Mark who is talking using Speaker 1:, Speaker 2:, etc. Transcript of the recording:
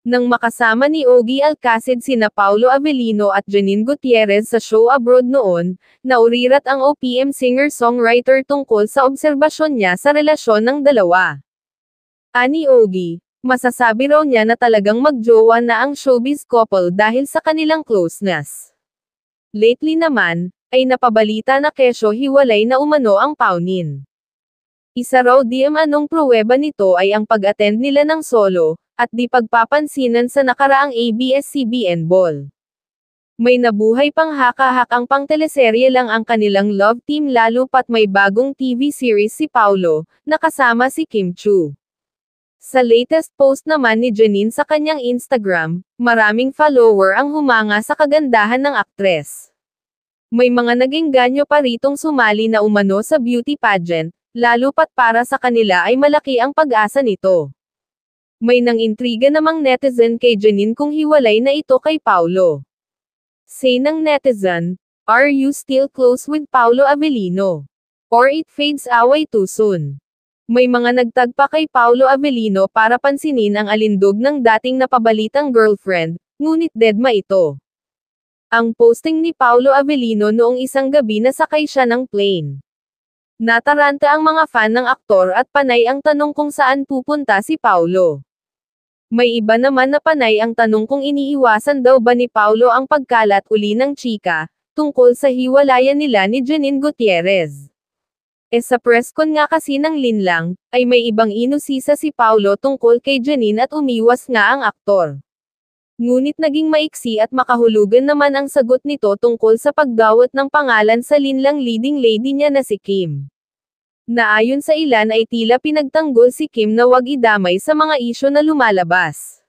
Speaker 1: Nang makasama ni Ogie Alcacid sina Paulo Avellino at Janine Gutierrez sa show abroad noon, naurirat ang OPM singer-songwriter tungkol sa obserbasyon niya sa relasyon ng dalawa. Ani Ogie, masasabi raw niya na talagang magjowa na ang showbiz couple dahil sa kanilang closeness. Lately naman, ay napabalita na kesyo hiwalay na umano ang Paunin. Isa raw di anong pruweba nito ay ang pag-attend nila ng solo, at di pagpapansinan sa nakaraang ABS-CBN Ball. May nabuhay pang haka-hakang pang teleserye lang ang kanilang love team lalo pat may bagong TV series si Paulo, na kasama si Kim Chu. Sa latest post naman ni Janine sa kanyang Instagram, maraming follower ang humanga sa kagandahan ng aktres. May mga naging ganyo pa ritong sumali na umano sa beauty pageant, lalo pat para sa kanila ay malaki ang pag-asa nito. May nang-intriga namang netizen kay Janine kung hiwalay na ito kay Paulo. Say ng netizen, "Are you still close with Paulo Avellino? Or it fades away too soon?" May mga nagtagpa kay Paulo Avellino para pansinin ang alindog ng dating napabalitang girlfriend, ngunit dedma ito. Ang posting ni Paulo Avellino noong isang gabi na sakay siya ng plane. Nataranta ang mga fan ng aktor at panay ang tanong kung saan pupunta si Paulo. May iba naman na panay ang tanong kung iniiwasan daw ba ni Paulo ang pagkalat uli ng chika, tungkol sa hiwalayan nila ni Janine Gutierrez. Sa press con nga kasi ng linlang, ay may ibang inusisa si Paulo tungkol kay Janine at umiwas nga ang aktor. Ngunit naging maiksi at makahulugan naman ang sagot nito tungkol sa pagdawat ng pangalan sa linlang leading lady niya na si Kim. Na ayon sa ilan ay tila pinagtanggol si Kim na wag idamay sa mga isyu na lumalabas.